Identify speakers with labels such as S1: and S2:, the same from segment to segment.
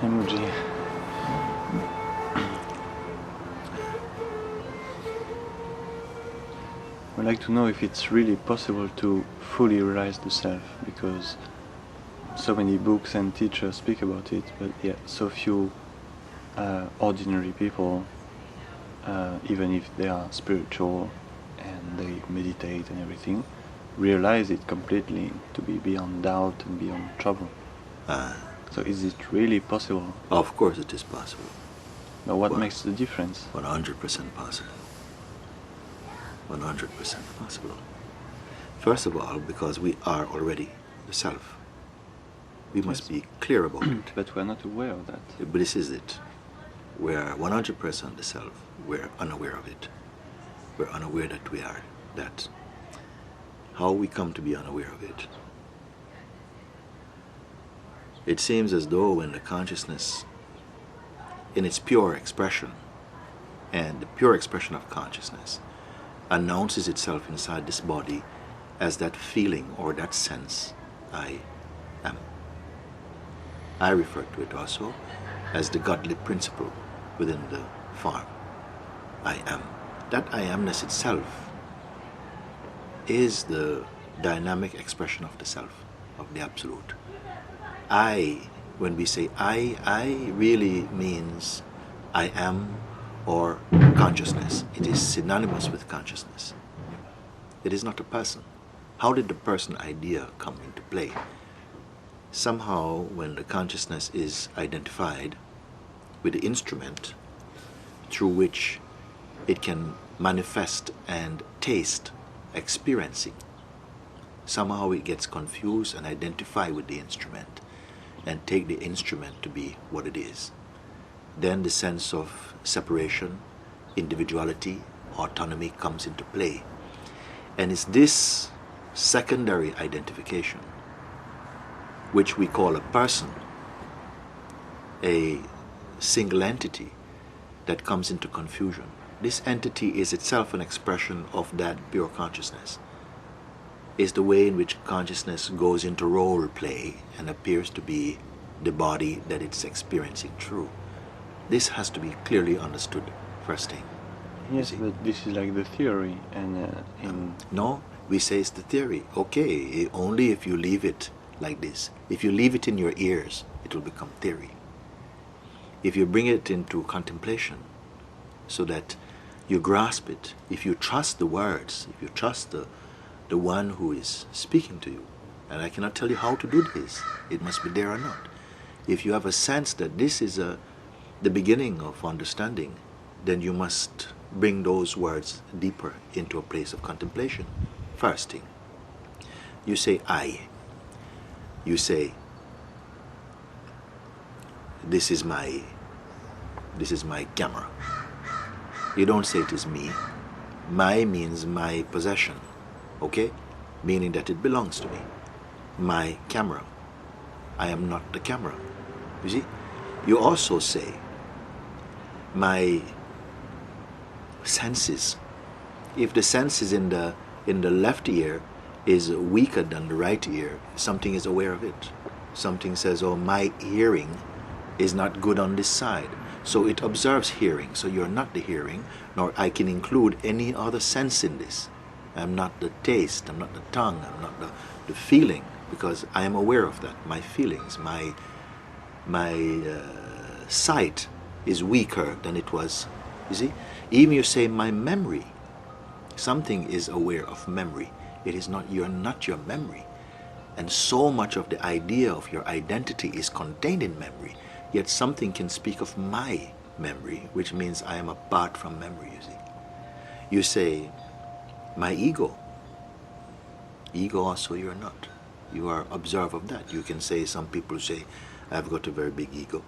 S1: Hi, Mooji. I'd like to know if it's really possible to fully realize the self, because so many books and teachers speak about it, but yet so few ordinary people, even if they are spiritual and they meditate and everything, realize it completely to be beyond doubt and beyond trouble. So is it really possible?
S2: Of course it is possible.
S1: But what makes the difference?
S2: 100% possible. 100% possible. First of all, because we are already the self. We must be clear about it.
S1: But we're not aware of that.
S2: But this is it. We're 100% the self. We're unaware of it. We're unaware that we are that. How we come to be unaware of it? It seems as though when the consciousness, in its pure expression, and the pure expression of consciousness, announces itself inside this body as that feeling or that sense, I am. I refer to it also as the godly principle within the form. I am. That I amness itself is the dynamic expression of the self, of the absolute. I, when we say I really means I am or consciousness. It is synonymous with consciousness. It is not a person. How did the person idea come into play? Somehow, when the consciousness is identified with the instrument through which it can manifest and taste experiencing, somehow it gets confused and identified with the instrument and take the instrument to be what it is. Then the sense of separation, individuality, autonomy comes into play. And it's this secondary identification, which we call a person, a single entity, that comes into confusion. This entity is itself an expression of that pure consciousness. It's the way in which consciousness goes into role play and appears to be the body that it's experiencing through. This has to be clearly understood first thing.
S1: Yes, but this is like the theory, and
S2: no, we say it's the theory. Okay, only if you leave it like this. If you leave it in your ears, it will become theory. If you bring it into contemplation, so that you grasp it, if you trust the words, if you trust the one who is speaking to you, and I cannot tell you how to do this, it must be there or not. If you have a sense that this is the beginning of understanding, then you must bring those words deeper into a place of contemplation. First thing, you say I. You say, this is my camera. You don't say it is me. My means my possession, okay? Meaning that it belongs to me. My camera. I am not the camera. You see? You also say, my senses. If the senses in the left ear is weaker than the right ear, something is aware of it. Something says, oh, my hearing is not good on this side. So it observes hearing. So you're not the hearing, nor I can include any other sense in this. I'm not the taste, I'm not the tongue, I'm not the feeling, because I am aware of that. My feelings, my sight is weaker than it was. You see? Even you say my memory, something is aware of memory. It is not, you're not your memory. And so much of the idea of your identity is contained in memory. Yet something can speak of my memory, which means I am apart from memory, you see. You say, my ego. Ego also you're not. You are observed of that. You can say, some people say, I've got a very big ego.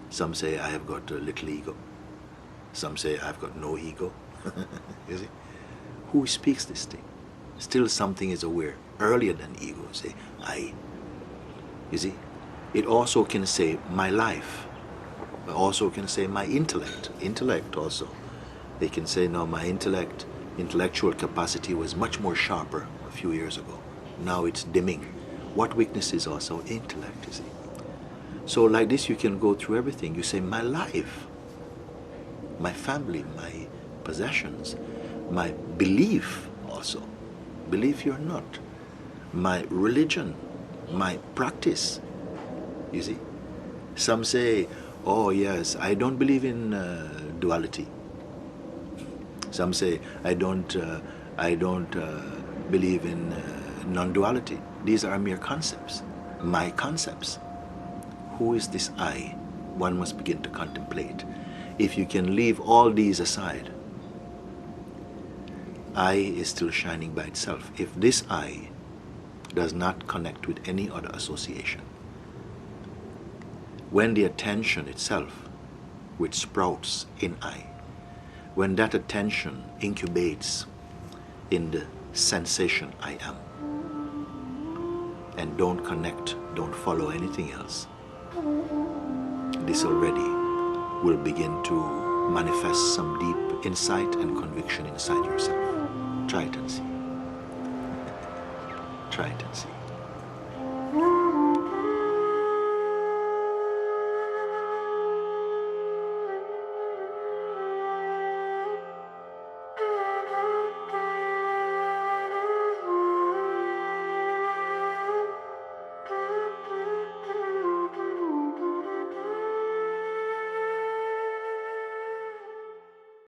S2: Some say, I have got a little ego. Some say, I've got no ego. You see? Who speaks this thing? Still something is aware. Earlier than ego, say, I. You see? It also can say, my life. It also can say, my intellect. Intellect also. They can say, no, my intellectual capacity was much more sharper a few years ago. Now it's dimming. What weakness is also intellect, you see? So like this you can go through everything. You say, my life, my family, my possessions, my belief also, belief you're not, my religion, my practice. You see, some say, oh yes, I don't believe in duality. Some say, I don't believe in non-duality. These are mere concepts, my concepts. Who is this I? One must begin to contemplate. If you can leave all these aside, I is still shining by itself. If this I does not connect with any other association, when the attention itself, which sprouts in I, when that attention incubates in the sensation I am, and don't connect, don't follow anything else, this already will begin to manifest some deep insight and conviction inside yourself. Try it and see. Try it and see.